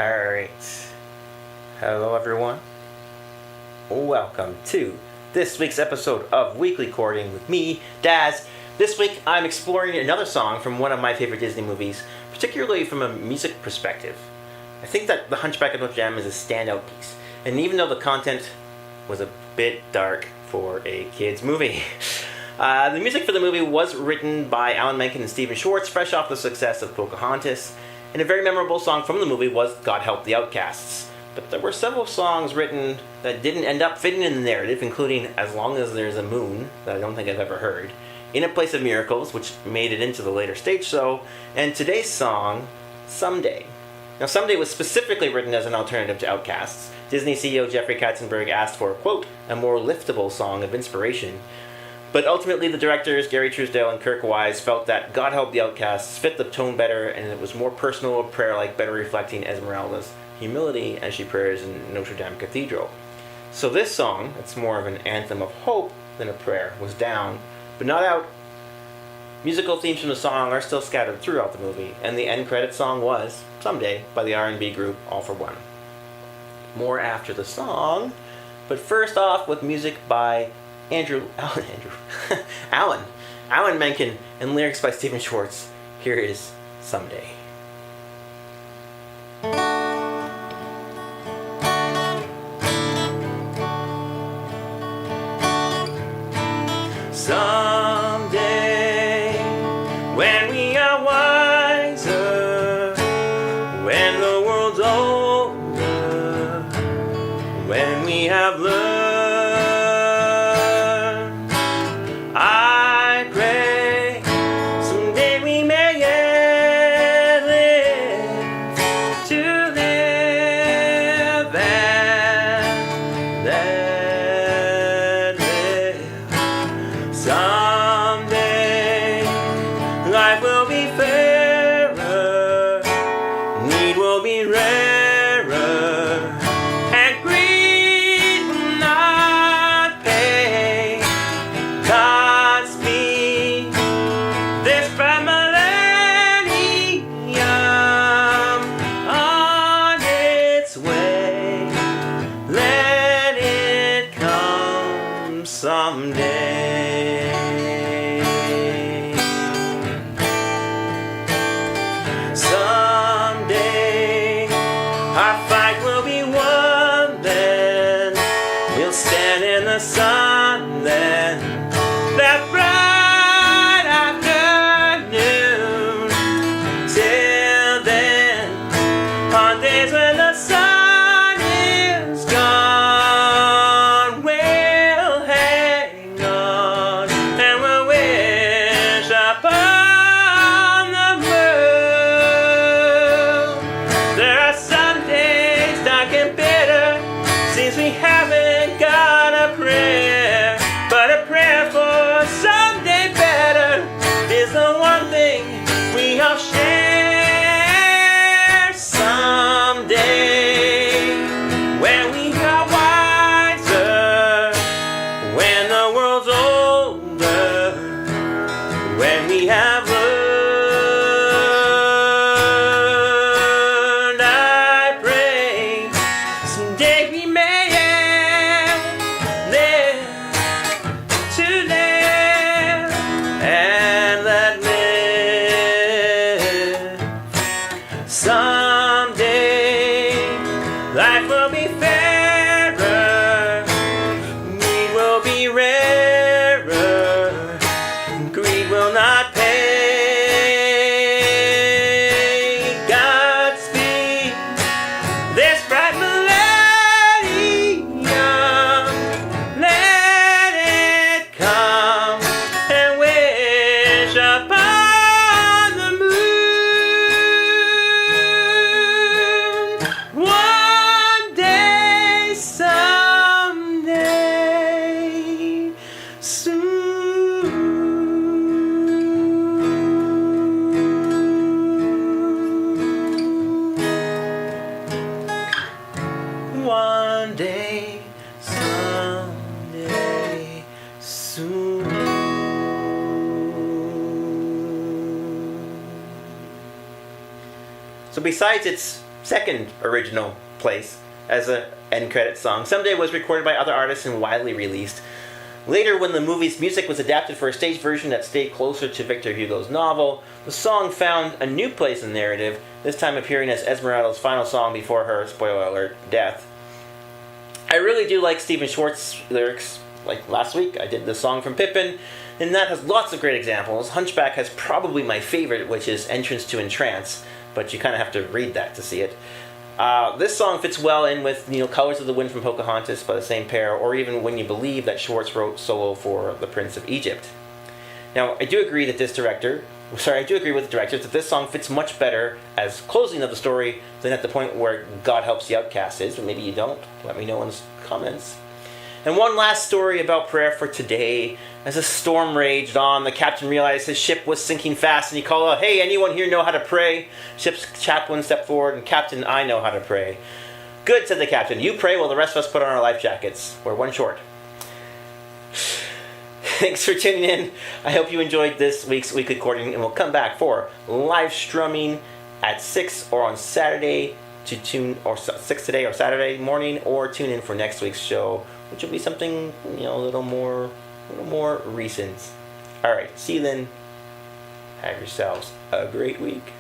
Alright. Hello everyone. Welcome to this week's episode of Weekly Chording with me, Daz. This week I'm exploring another song from one of my favorite Disney movies, particularly from a music perspective. I think that The Hunchback of Notre is a standout piece, and even though the content was a bit dark for a kid's movie, the music for the movie was written by Alan Menken and Stephen Schwartz, fresh off the success of Pocahontas, and a very memorable song from the movie was God Help the Outcasts. But there were several songs written that didn't end up fitting in the narrative, including As Long as There's a Moon, that I don't think I've ever heard, In a Place of Miracles, which made it into the later stage show, and today's song, Someday. Now, Someday was specifically written as an alternative to Outcasts. Disney CEO Jeffrey Katzenberg asked for, quote, a more liftable song of inspiration. But ultimately, the directors, Gary Truesdale and Kirk Wise, felt that God Help the Outcasts fit the tone better, and it was more personal, prayer-like, better reflecting Esmeralda's humility as she prays in Notre Dame Cathedral. So this song, it's more of an anthem of hope than a prayer, was down, but not out. Musical themes from the song are still scattered throughout the movie, and the end credit song was Someday by the R&B group All-4-One. More after the song, but first off with music by Alan Menken, and lyrics by Stephen Schwartz. Here is Someday. Someday, when we are wiser, when the world's older, when we have learned, life will be fairer, need will be rarer, and greed will not pay. Godspeed this bright millennium on its way. Let it come someday. Someday our fight will be won then. We'll stand in the sun then. That bright afternoon. Till then, on days when the sun is gone, we'll hang on and we'll wish upon the moon. There are some days dark and bitter, seems we haven't got a prayer, but a prayer for someday better is the one thing we all share. Someday, when we are wiser, when the world's older, when we have learned, I pray someday we may live to live and let live. Someday life will be fairer, need will be rarer, greed will not pay. Godspeed this bright millennium. Let it come and wish upon the moon. One day, someday, soon. One day, someday, soon. So besides its second original place as an end credit song. Someday was recorded by other artists and widely released. Later, when the movie's music was adapted for a stage version that stayed closer to Victor Hugo's novel, the song found a new place in the narrative, this time appearing as Esmeralda's final song before her, spoiler alert, death. I really do like Stephen Schwartz's lyrics. Like last week, I did the song from Pippin, and that has lots of great examples. Hunchback has probably my favorite, which is Entrance to Entrance, but you kind of have to read that to see it. This song fits well in with Colors of the Wind from Pocahontas by the same pair, or even When You Believe that Schwartz wrote solo for The Prince of Egypt. Now, I do agree with the director that this song fits much better as closing of the story than at the point where God Helps the Outcast is, but maybe you don't. Let me know in the comments. And one last story about prayer for today. As a storm raged on, the captain realized his ship was sinking fast, and he called out, "Hey, anyone here know how to pray?" Ship's chaplain stepped forward, and, "Captain, I know how to pray." "Good," said the captain. "You pray while the rest of us put on our life jackets. We're one short." Thanks for tuning in. I hope you enjoyed this week's Weekly Chording, and we'll come back for live strumming at 6 or on Saturday or 6 today or Saturday morning, or tune in for next week's show, which will be something a little more recent. All right, see you then. Have yourselves a great week.